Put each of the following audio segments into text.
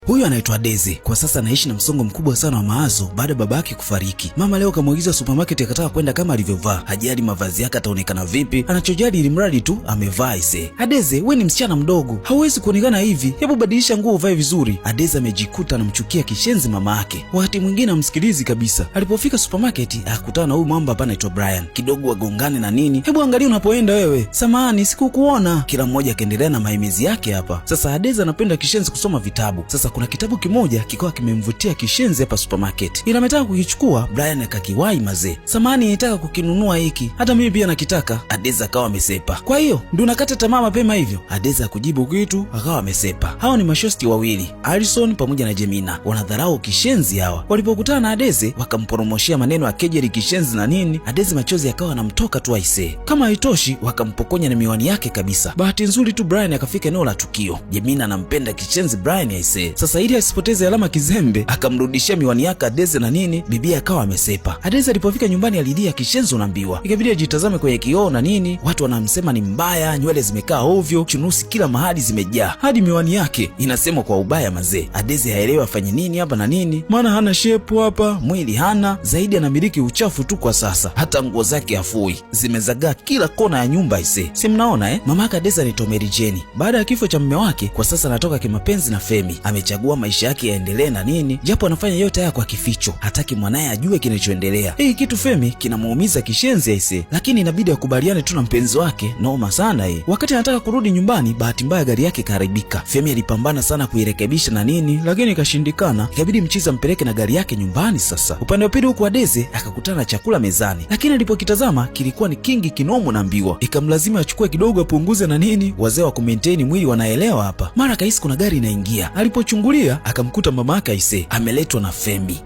Huyu anaitwa Daisy. Kwa sasa anaishi na msongo mkubwa sana wa mawazo baada ya babake kufariki. Mama leo kamuagiza supermarket akataka kwenda kama alivyovaa. Hajali mavazi yake ataonekana vipi, anachojali ili mradi tu amevaa ise. Daisy, wewe ni msichana mdogo, hauwezi kuonekana hivi. Hebu badilisha nguo uvae vizuri. Daisy amejikuta anamchukia kishenzi mama yake. Wakati mwingine amsikilizi kabisa. Alipofika supermarket akakutana na huyu mwamba hapa anaitwa Brian. Kidogo wagongane na nini. Hebu angalia unapoenda wewe. Samahani sikukuona. Kila mmoja akaendelea na maimezi yake hapa. Sasa Daisy anapenda kishenzi kusoma vitabu. Sasa kuna kitabu kimoja kikawa kimemvutia kishenzi hapa supermarket. Ila ametaka kukichukua, Brian akakiwahi mazee. Samahani nitaka kukinunua hiki. Hata mimi pia nakitaka. Daisy akawa amesepa. Kwa hiyo ndio nakata tamaa mapema hivyo. Daisy akujibu kitu akawa amesepa. Hao ni mashosti wawili, Alison pamoja na Jemina. Wanadharau kishenzi hawa. Walipokutana na Daisy wakamporomoshia maneno ya kejeli kishenzi na nini. Daisy machozi yakawa anamtoka tu aisee. Kama haitoshi wakampokonya na miwani yake kabisa. Bahati nzuri tu Brian akafika eneo la tukio. Jemina anampenda kishenzi Brian aisee. Sasa ili asipoteze alama kizembe akamrudishia miwani yake Daisy na nini. Bibi akawa amesepa. Daisy alipofika nyumbani alilia kishenzi unaambiwa. Ikabidi ajitazame kwenye kioo na nini. Watu wanamsema ni mbaya, nywele zimekaa ovyo, chunusi kila mahali zimejaa. Hadi miwani yake inasema kwa ubaya mazee. Daisy haelewi afanye nini hapa na nini. Maana hana shepu hapa, mwili hana, zaidi anamiliki uchafu tu kwa sasa. Hata nguo zake afui, zimezagaa kila kona ya nyumba ise. Si mnaona Mama yake Daisy anaitwa Mary Jane. Baada ya kifo cha mume wake, kwa sasa anatoka kimapenzi na Femi. Amechagua maisha yake yaendelee na nini, japo anafanya yote haya kwa kificho. Hataki mwanae ajue kinachoendelea. Kitu Femi kinamuumiza kishenzi ise, lakini inabidi akubaliane tu na mpenzi wake. Noma sana Wakati anataka kurudi nyumbani, bahati mbaya gari yake kaharibika. Femi alipambana sana kuirekebisha na nini, lakini ikashindikana. Ikabidi mchiza mpeleke na gari yake nyumbani. Sasa upande wa pili huko Daisy akakutana na chakula mezani, lakini alipokitazama kilikuwa ni kingi kinomo na mbiwa. Ikamlazima achukue kidogo apunguze na nini. Wazee wa kumaintain mwili wanaelewa hapa. Mara kahisi kuna gari inaingia. Alipochungulia akamkuta mama yake aisee ameletwa na Femi.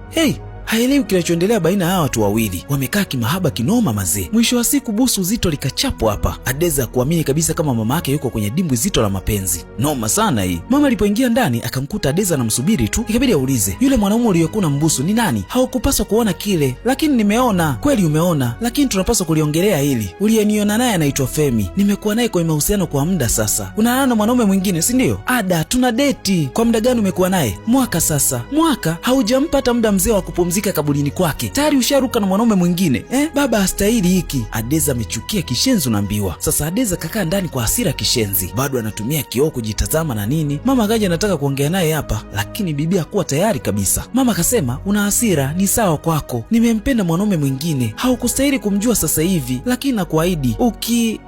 Haelewi kinachoendelea baina ya watu wawili. Wamekaa kimahaba kinoma mazee. Mwisho wa siku busu zito likachapwa hapa. Daisy hakuamini kabisa kama mama yake yuko kwenye dimbwi zito la mapenzi. Noma sana Mama alipoingia ndani akamkuta Daisy anamsubiri tu. Ikabidi aulize, yule mwanaume uliyokuwa mbusu ni nani? Haukupaswa kuona kile. Lakini nimeona. Kweli umeona, lakini tunapaswa kuliongelea hili. Uliyeniona naye anaitwa Femi. Nimekuwa naye kwa mahusiano kwa muda sasa. Unaana na mwanaume mwingine, si ndio? Ada, tuna deti. Kwa muda gani umekuwa naye? Mwaka sasa. Mwaka? Haujampata muda mzee wa kupumzika kabulini kwake. Tayari usharuka na mwanaume mwingine. Baba hastahili hiki. Daisy amechukia kishenzi unaambiwa. Sasa Daisy kakaa ndani kwa hasira kishenzi. Bado anatumia kioo kujitazama na nini. Mama akaja anataka kuongea naye hapa, lakini bibi hakuwa tayari kabisa. Mama akasema, una hasira, ni sawa kwako. Nimempenda mwanaume mwingine. Haukustahili kumjua sasa hivi, lakini nakuahidi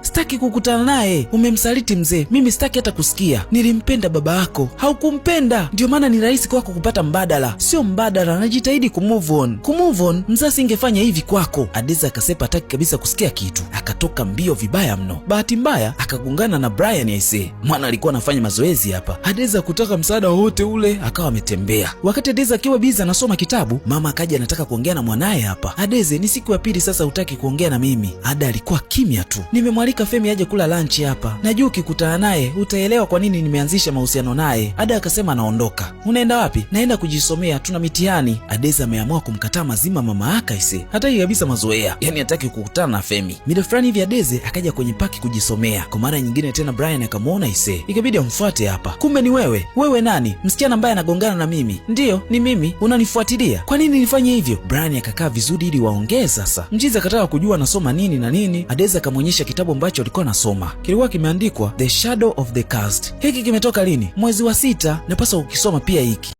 sitaki kukutana naye. Umemsaliti mzee. Mimi sitaki hata kusikia. Nilimpenda baba yako. Haukumpenda. Ndio maana ni rahisi kwako kupata mbadala. Sio mbadala, najitahidi kumove on. Mzazi ingefanya hivi kwako. Daisy akasepa hataki kabisa kusikia kitu. Akatoka mbio vibaya mno. Bahati mbaya akagongana na Brian aisee. Mwana alikuwa anafanya mazoezi hapa. Daisy kutaka msaada wote ule akawa ametembea. Wakati Daisy akiwa busy anasoma kitabu, mama akaja anataka kuongea na mwanae hapa. Daisy, ni siku ya pili sasa hutaki kuongea na mimi. Alikuwa kimya tu. Nimemwalika Femi aje kula lunch hapa. Najua ukikutana naye utaelewa kwa nini nimeanzisha mahusiano naye. Akasema anaondoka. Unaenda wapi? Naenda kujisomea, tuna mitihani. Daisy ameamua kumkataa mazima mama yake aisee. Hataki kabisa mazoea. Hataki kukutana na Femi. Mida fulani hivi Daisy akaja kwenye paki kujisomea. Kwa mara nyingine tena Brian akamuona aisee. Ikabidi amfuate hapa. Kumbe ni wewe. Wewe nani? Msichana ambaye anagongana na mimi. Ndiyo, ni mimi. Unanifuatilia. Kwa nini nifanye hivyo? Brian akakaa vizuri ili waongee sasa. Mchizi akataka kujua anasoma nini na nini. Daisy akamwonyesha kitabu ambacho alikuwa anasoma. Kilikuwa kimeandikwa The Shadow of the Cursed. Hiki kimetoka lini? Mwezi wa 6. Napaswa ukisoma pia hiki.